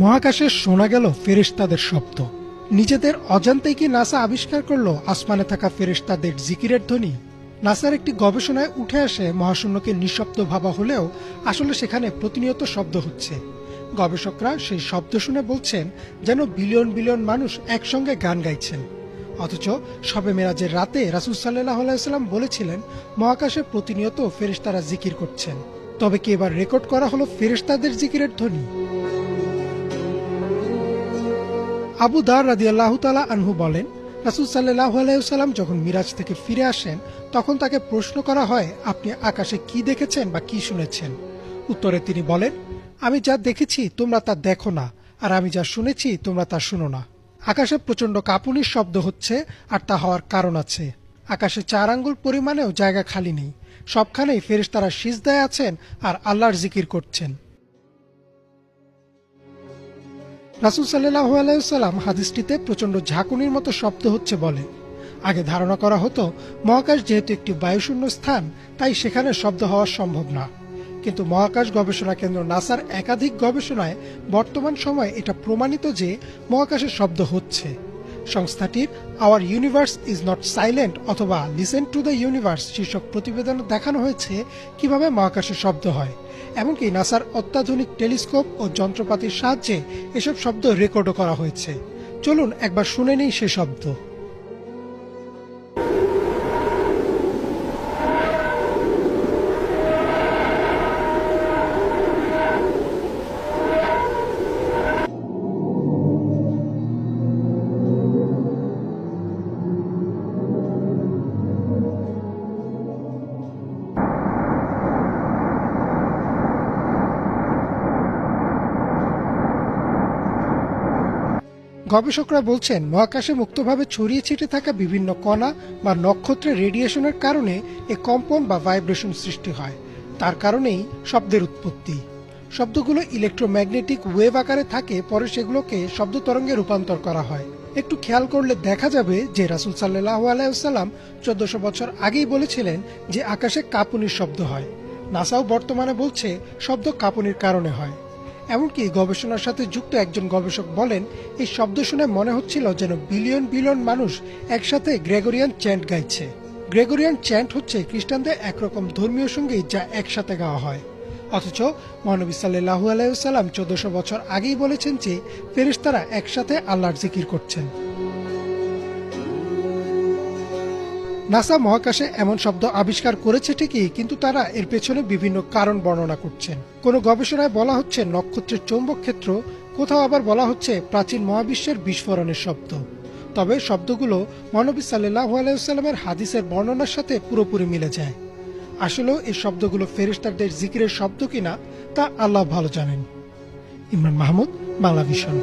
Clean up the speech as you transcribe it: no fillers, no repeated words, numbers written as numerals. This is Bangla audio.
মহাকাশে শোনা গেল ফেরেশতাদের শব্দ। নিজেদের অজান্তেই কি নাসা আবিষ্কার করলো আসমানে থাকা ফেরেশতাদের জিকিরের ধ্বনি? নাসার একটি গবেষণায় উঠে আসে মহাশূন্যকে নিঃশব্দ ভাবা হলেও আসলে সেখানে প্রতিনিয়ত শব্দ হচ্ছে। গবেষকরা সেই শব্দ শুনে বলছেন যেন বিলিয়ন বিলিয়ন মানুষ একসঙ্গে গান গাইছেন। অথচ শবে মেরাজের রাতে রাসূল সাল্লাল্লাহু আলাইহি ওয়াসাল্লাম বলেছিলেন মহাকাশে প্রতিনিয়ত ফেরেশতারা জিকির করছেন। তবে কি এবার রেকর্ড করা হলো ফেরেশতাদের জিকিরের ধ্বনি? আবু দার রাদিয়াল্লাহু তাআলা আনহু বলেন, রাসূল সাল্লাল্লাহু আলাইহি ওয়াসাল্লাম যখন মিরাজ থেকে ফিরে আসেন তখন তাকে প্রশ্ন করা হয়, আপনি আকাশে কি দেখেছেন বা কি শুনেছেন? উত্তরে তিনি বলেন, আমি যা দেখেছি তোমরা তা দেখো না, আর আমি যা শুনেছি তোমরা তা শুনো না। আকাশে প্রচন্ড কাঁপুনির শব্দ হচ্ছে, আর তা হওয়ার কারণ আছে। আকাশে 4 আঙ্গুল পরিমাণেও জায়গা খালি নেই। সবখানেই ফেরেশতারা সিজদায় আছেন আর আল্লাহর জিকির করছেন। রাসূল সাল্লাল্লাহু আলাইহি ওয়াসাল্লাম হাদিসটিতে প্রচন্ড ঝাঁকুনির মতো শব্দ হচ্ছে বলেন। আগে ধারণা করা হতো মহাকাশ যেহেতু একটি বায়ুশূন্য স্থান, তাই সেখানে শব্দ হওয়া সম্ভব না। কিন্তু মহাকাশ গবেষণা কেন্দ্র নাসার একাধিক গবেষণায় বর্তমান সময়ে এটা প্রমাণিত যে মহাকাশে শব্দ হচ্ছে। সংস্থাটির hour universe is not silent অথবা লিসেন টু দ্য ইউনিভার্স শীর্ষক প্রতিবেদনে দেখানো হয়েছে কিভাবে মহাকাশে শব্দ হয়। এমনকি নাসার অত্যাধুনিক টেলিস্কোপ ও যন্ত্রপাতির সাহায্যে এসব শব্দ রেকর্ডও করা হয়েছে। চলুন একবার শুনে নিই সে শব্দ। গবেষকরা বলছেন মহাকাশে মুক্তভাবে ছড়িয়ে ছিটে থাকা বিভিন্ন কণা বা নক্ষত্রের রেডিয়েশনের কারণে এ কম্পন বা ভাইব্রেশন সৃষ্টি হয়। তার কারণেই শব্দের উৎপত্তি। শব্দগুলো ইলেকট্রোম্যাগনেটিক ওয়েভ আকারে থাকে, পরে সেগুলোকে শব্দ তরঙ্গে রূপান্তর করা হয়। একটু খেয়াল করলে দেখা যাবে যে রাসূল সাল্লাল্লাহু আলাইহি ওয়াসাল্লাম 1400 বছর আগেই বলেছিলেন যে আকাশে কাঁপুনির শব্দ হয়। নাসাও বর্তমানে বলছে শব্দ কাঁপুনির কারণে হয়। এমনকি গবেষণার সাথে যুক্ত একজন গবেষক বলেন, এই শব্দ শুনে মনে হচ্ছিল যেন বিলিয়ন বিলিয়ন মানুষ একসাথে গ্রেগরিয়ান চ্যান্ট গাইছে। গ্রেগরিয়ান চ্যান্ট হচ্ছে খ্রিস্টানদের একরকম ধর্মীয় সঙ্গীত যা একসাথে গাওয়া হয়। অথচ মহানবী সাল্লাল্লাহু আলাইহি ওয়াসাল্লাম 1400 বছর আগেই বলেছেন যে ফেরেশতারা একসাথে আল্লাহর জিকির করছেন। নাসা মহাকাশে এমন শব্দ আবিষ্কার করেছে ঠিকই, কিন্তু তারা এর পেছনে বিভিন্ন কারণ বর্ণনা করছেন। কোনো গবেষণায় বলা হচ্ছে নক্ষত্রের চৌম্বক ক্ষেত্র, কোথাও আবার বলা হচ্ছে প্রাচীন মহাবিশ্বের বিস্ফোরণের শব্দ। তবে শব্দগুলো মহানবী সাল্লাল্লাহু আলাইহি ওয়াসাল্লামের হাদিসের বর্ণনার সাথে পুরোপুরি মিলে যায়। আসলেও এই শব্দগুলো ফেরেশতাদের জিকিরের শব্দ কিনা তা আল্লাহ ভালো জানেন। ইমরান মাহমুদ, বাংলা ভিশন।